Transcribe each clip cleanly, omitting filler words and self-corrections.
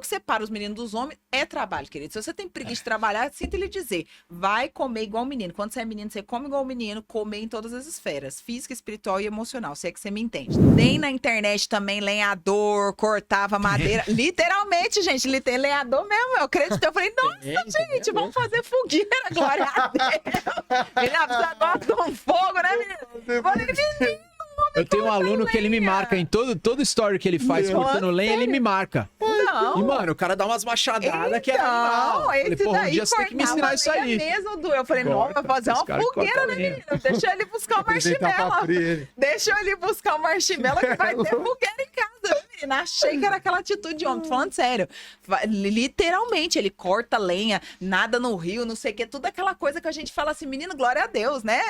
que separa os meninos dos homens é trabalho, querido. Se você tem preguiça de trabalhar, sinta ele dizer, vai comer igual menino. Quando você é menino, você come igual menino, comer em todas as esferas, física, espiritual e emocional, se é que você me entende. Tem na internet também lenhador, cortava madeira, literalmente, gente, lenhador mesmo, eu acredito. Eu falei, nossa, gente, vamos fazer fogueira, glória a Deus. Menina, você gosta de um fogo, né, menina? Eu falei, menino. Eu tenho um aluno que ele me marca em todo story que ele faz cortando lenha, ele me marca. Não. E, mano, o cara dá umas machadadas que é Não, animal. Eu falei, esse porra, um daí dia você tem que me ensinar isso aí. mesmo, Du. Eu falei, não, vai fazer uma fogueira, né, menino? Deixa ele buscar o marshmallow. Deixa ele buscar o marshmallow que vai ter fogueira em casa, né, menina? Achei que era aquela atitude de homem. Tô falando sério. Literalmente, ele corta lenha, nada no rio, não sei o que. Tudo aquela coisa que a gente fala assim, menino, glória a Deus, né?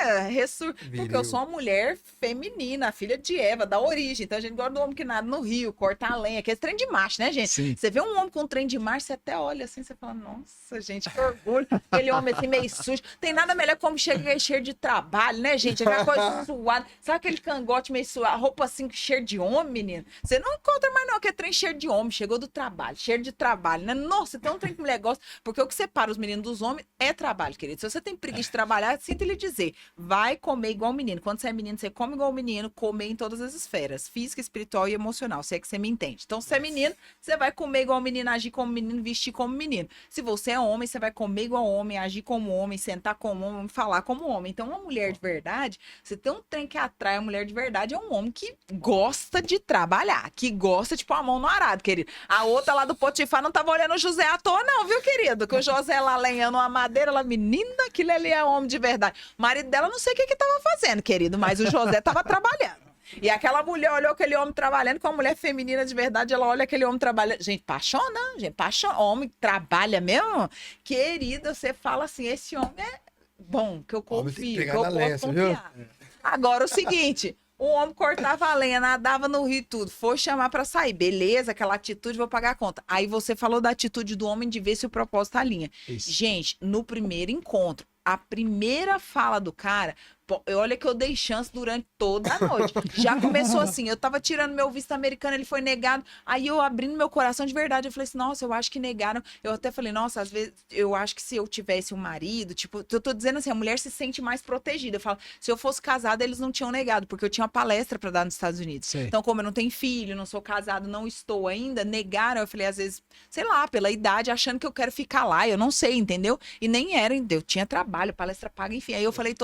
Porque eu sou uma mulher feminina, filha de Eva, da origem. Então a gente gosta do homem que nada no rio, corta a lenha, que é trem de macho, né, gente? Sim. Você vê um homem com um trem de macho, você até olha assim, você fala, nossa, gente, que orgulho. Aquele homem assim, meio sujo. Tem nada melhor como chega cheio de trabalho, né, gente? Aquela coisa suada. Sabe aquele cangote meio suado, a roupa assim, cheio de homem, menino? Você não encontra mais não, que é trem cheio de homem. Chegou do trabalho, cheio de trabalho, né? Nossa, tem um trem que mulher gosta. Porque o que separa os meninos dos homens é trabalho, querido. Se você tem preguiça de trabalhar, sinta ele dizer, vai comer igual menino. Quando você é menino, você come igual menino, comer em todas as esferas, física, espiritual e emocional, se é que você me entende. Então, se você é menino, você vai comer igual menino, agir como menino, vestir como menino. Se você é homem, você vai comer igual homem, agir como homem, sentar como homem, falar como homem. Então, uma mulher de verdade, você tem um trem que atrai a mulher de verdade, é um homem que gosta de trabalhar, que gosta de pôr a mão no arado, querido. A outra lá do Potifar não tava olhando o José à toa, não, viu, querido? Que o José lá lenhando uma madeira, ela, menina, aquilo ali é homem de verdade. O marido dela não sei o que tava fazendo, querido, mas o José tava trabalhando. E aquela mulher olhou aquele homem trabalhando, com a mulher feminina de verdade, ela olha aquele homem trabalhando. Gente, paixona, gente, paixona. Homem trabalha mesmo. Querida, você fala assim, esse homem é bom, que eu confio, que eu posso confiar. Agora, o seguinte, o homem cortava a lenha, nadava no rio e tudo, foi chamar pra sair. Beleza, aquela atitude, vou pagar a conta. Aí você falou da atitude do homem de ver se o propósito alinha. Isso. Gente, no primeiro encontro, a primeira fala do cara, olha que eu dei chance durante toda a noite. Já começou assim, eu tava tirando meu visto americano, ele foi negado, aí eu abrindo meu coração de verdade, eu falei assim, nossa, eu acho que negaram. Eu até falei, nossa, às vezes, eu acho que se eu tivesse um marido, tipo, eu tô dizendo assim, a mulher se sente mais protegida. Eu falo, se eu fosse casada, eles não tinham negado, porque eu tinha uma palestra pra dar nos Estados Unidos. Sei. Então, como eu não tenho filho, não sou casado, não estou ainda, negaram, eu falei, às vezes, sei lá, pela idade, achando que eu quero ficar lá, eu não sei, entendeu? E nem era, eu tinha trabalho, palestra paga, enfim. Aí eu falei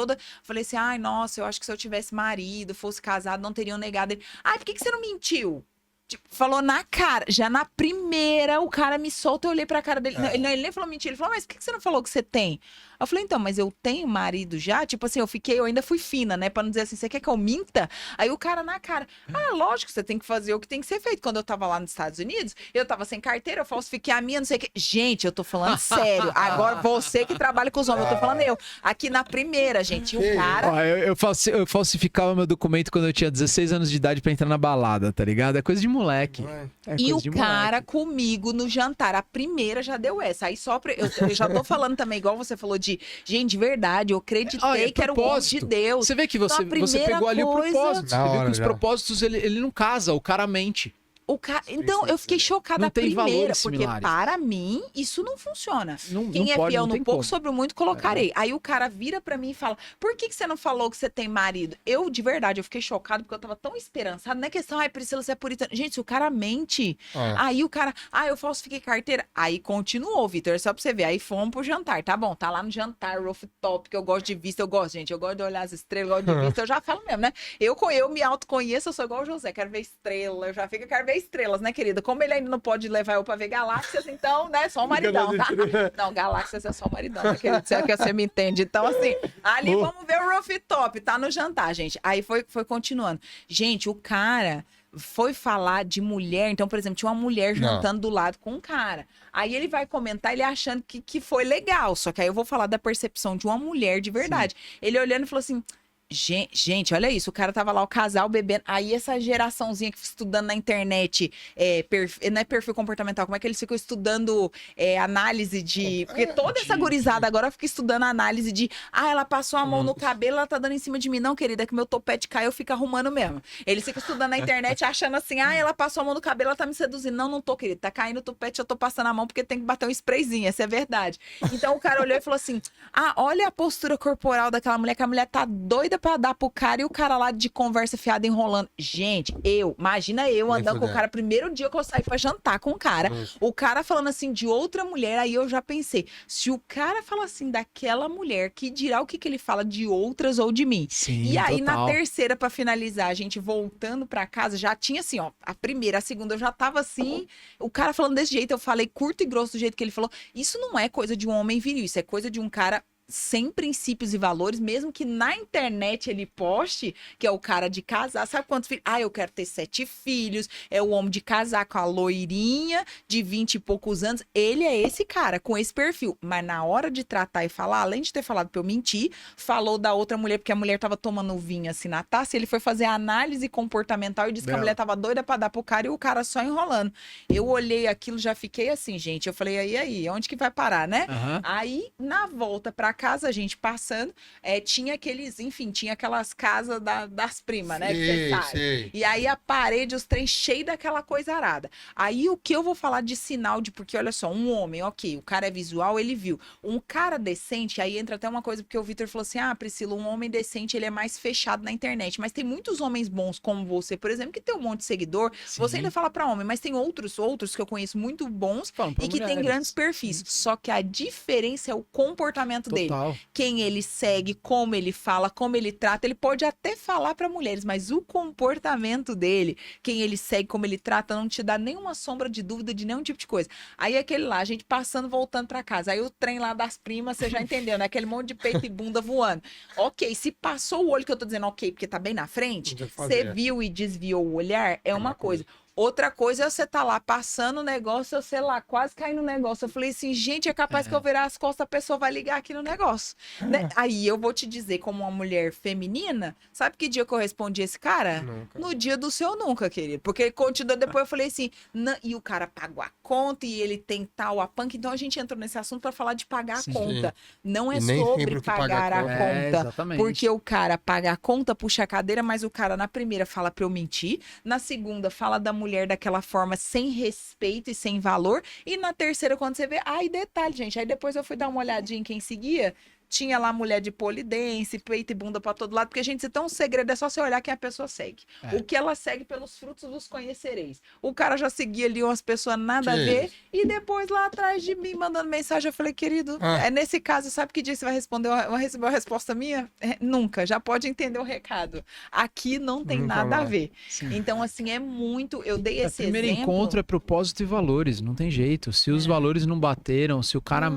assim, ai, nossa, eu acho que se eu tivesse marido, fosse casado, não teriam negado ele. Ai, por que você não mentiu? Tipo, falou na cara, já na primeira, o cara me solta, eu olhei pra cara dele. Não, ele nem falou mentira, ele falou, mas por que você não falou que você tem? Eu falei, então, mas eu tenho marido já? Tipo assim, eu ainda fui fina, né? Pra não dizer assim, você quer que eu minta? Aí o cara na cara, lógico, você tem que fazer o que tem que ser feito. Quando eu tava lá nos Estados Unidos, eu tava sem carteira, eu falsifiquei a minha, não sei o que. Gente, eu tô falando sério. Agora, você que trabalha com os homens, eu tô falando eu. Aqui na primeira, gente, o cara... Ó, eu falsificava meu documento quando eu tinha 16 anos de idade pra entrar na balada, tá ligado? É coisa de moleque. É E coisa o de cara moleque. comigo no jantar, a primeira já deu essa. Aí só eu já tô falando também, igual você falou de, gente, de verdade, eu acreditei que era o homem de Deus. Você vê que Então, você, a primeira você pegou ali o coisa- propósito. Da Você viu hora que os já. propósitos, ele não casa, o cara mente. Então, eu fiquei chocada Não a tem primeira, valores porque similares. para mim, isso não funciona. Não Quem é pode, fiel não no tem pouco, como. sobre o muito colocarei. Aí o cara vira pra mim e fala, por que você não falou que você tem marido? Eu, de verdade, eu fiquei chocada, porque eu tava tão esperançada. Não é questão, ai, Priscila, você é puritana. Gente, se o cara mente, aí o cara, eu falsifiquei carteira. Aí continuou, Vitor, só pra você ver. Aí fomos pro jantar, tá bom, tá lá no jantar, rooftop, que eu gosto de vista, eu gosto, gente, eu gosto de olhar as estrelas, eu gosto de vista, eu já falo mesmo, né? Eu me autoconheço, eu sou igual o José, quero ver estrela, eu já fico, quero ver estrelas, né, querida? Como ele ainda não pode levar eu pra ver galáxias, então, né, só o maridão, tá? Não, galáxias é só o maridão, né, querido? Se é que você me entende. Então, assim, ali vamos ver o rooftop, tá no jantar, gente. Aí foi continuando. Gente, o cara foi falar de mulher, então, por exemplo, tinha uma mulher jantando do lado com um cara. Aí ele vai comentar, ele achando que foi legal, só que aí eu vou falar da percepção de uma mulher de verdade. Ele olhando e falou assim, Gente, olha isso. O cara tava lá, o casal bebendo. Aí essa geraçãozinha que fica estudando na internet, não é perfil comportamental, como é que eles ficam estudando análise de. Porque toda essa gurizada agora fica estudando análise de. Ah, ela passou a mão no cabelo, ela tá dando em cima de mim. Não, querida, é que meu topete caiu, eu fico arrumando mesmo. Eles ficam estudando na internet achando assim, ah, ela passou a mão no cabelo, ela tá me seduzindo. Não, não tô, querida. Tá caindo o topete, eu tô passando a mão porque tem que bater um sprayzinho. Essa é verdade. Então o cara olhou e falou assim: ah, olha a postura corporal daquela mulher, que a mulher tá doida pra dar pro cara e o cara lá de conversa fiada enrolando. Gente, imagina eu andando com o cara, primeiro dia que eu saí pra jantar com o cara, o cara falando assim de outra mulher, aí eu já pensei, se o cara fala assim daquela mulher, que dirá o que ele fala de outras ou de mim? Sim, e aí total. na terceira, pra finalizar, a gente voltando pra casa, já tinha assim, ó, a primeira, a segunda, eu já tava assim, o cara falando desse jeito, eu falei curto e grosso do jeito que ele falou. Isso não é coisa de um homem viril, isso é coisa de um cara sem princípios e valores, mesmo que na internet ele poste, que é o cara de casar. Sabe quantos filhos? Ah, eu quero ter 7 filhos. É o homem de casar com a loirinha de 20 e poucos anos. Ele é esse cara, com esse perfil. Mas na hora de tratar e falar, além de ter falado pra eu mentir, falou da outra mulher, porque a mulher tava tomando vinho assim na taça, ele foi fazer a análise comportamental e disse que a mulher tava doida pra dar pro cara e o cara só enrolando. Eu olhei aquilo, já fiquei assim, gente. Eu falei, aí, onde que vai parar, né? Aí, na volta pra casa, a gente passando, tinha aquelas casas das primas, né? Que você sabe. E aí a parede, os três cheios daquela coisa arada. Aí o que eu vou falar de sinal de, porque olha só, um homem, ok, o cara é visual, ele viu. Um cara decente, aí entra até uma coisa, porque o Vitor falou assim, ah, Priscila, um homem decente, ele é mais fechado na internet. Mas tem muitos homens bons como você, por exemplo, que tem um monte de seguidor. Sim. Você ainda fala pra homem, mas tem outros que eu conheço muito bons e que tem grandes perfis. Só que a diferença é o comportamento dele. Quem ele segue, como ele fala, como ele trata. Ele pode até falar para mulheres, mas o comportamento dele, quem ele segue, como ele trata, não te dá nenhuma sombra de dúvida de nenhum tipo de coisa. Aí aquele lá, a gente passando, voltando para casa. Aí o trem lá das primas, você já entendeu, né? Aquele monte de peito e bunda voando. Ok, se passou o olho, que eu tô dizendo ok, porque tá bem na frente, você viu e desviou o olhar, é uma coisa. Outra coisa é você tá lá passando o negócio, eu sei lá, quase caindo no negócio. Eu falei assim, gente, é capaz que eu virar as costas, a pessoa vai ligar aqui no negócio. Né? Aí eu vou te dizer, como uma mulher feminina, sabe que dia que eu respondi esse cara? Nunca. No dia do seu nunca, querido. Porque ele continuou, depois eu falei assim, e o cara pagou a conta e ele tem tal a panca. Então a gente entrou nesse assunto para falar de pagar a conta. Não é sobre pagar a conta. Porque o cara paga a conta, puxa a cadeira, mas o cara na primeira fala pra eu mentir, na segunda fala da mulher daquela forma sem respeito e sem valor, e na terceira quando você vê, e detalhe, gente, aí depois eu fui dar uma olhadinha em quem seguia, tinha lá mulher de polidense, peito e bunda pra todo lado, porque, gente, se tem um segredo, é só você olhar quem a pessoa segue. O que ela segue, pelos frutos dos conhecereis. O cara já seguia ali umas pessoas nada a ver, e depois lá atrás de mim, mandando mensagem, eu falei, querido, nesse caso, sabe que dia você vai responder? Recebeu uma resposta minha? Nunca, já pode entender o recado. Aqui não tem nada a ver. Sim. Então, assim, é muito, eu dei esse exemplo. O primeiro encontro é propósito e valores, não tem jeito. Se os valores não bateram, se o cara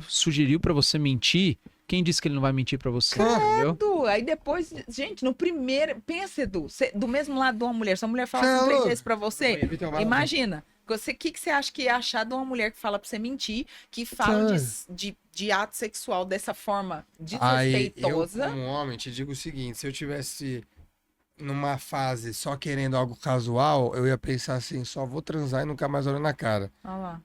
sugeriu pra você mentir, quem disse que ele não vai mentir pra você? Credo. Aí depois, gente, no primeiro... Pensa, Edu, do mesmo lado de uma mulher. Se a mulher fala assim 3 vezes pra você, imagina. O que você acha que ia achar de uma mulher que fala pra você mentir, que fala de ato sexual dessa forma desrespeitosa? Eu, como homem, te digo o seguinte, se eu tivesse numa fase só querendo algo casual, eu ia pensar assim, só vou transar e nunca mais olho na cara.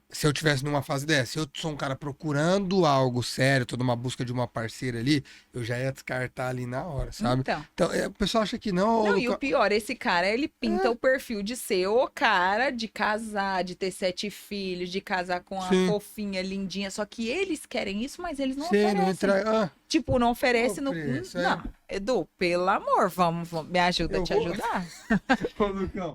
Se eu tivesse numa fase dessa, se eu sou um cara procurando algo sério, tô numa busca de uma parceira ali, eu já ia descartar ali na hora, sabe? Então o pessoal acha que não... Não, e o pior, esse cara, ele pinta o perfil de ser o cara de casar, de ter 7 filhos, de casar com a fofinha, lindinha, só que eles querem isso, mas eles não oferecem. Tipo, não oferece no... Não, Edu, pelo amor, vamos me ajuda a te ajudar. Ô, Lucão.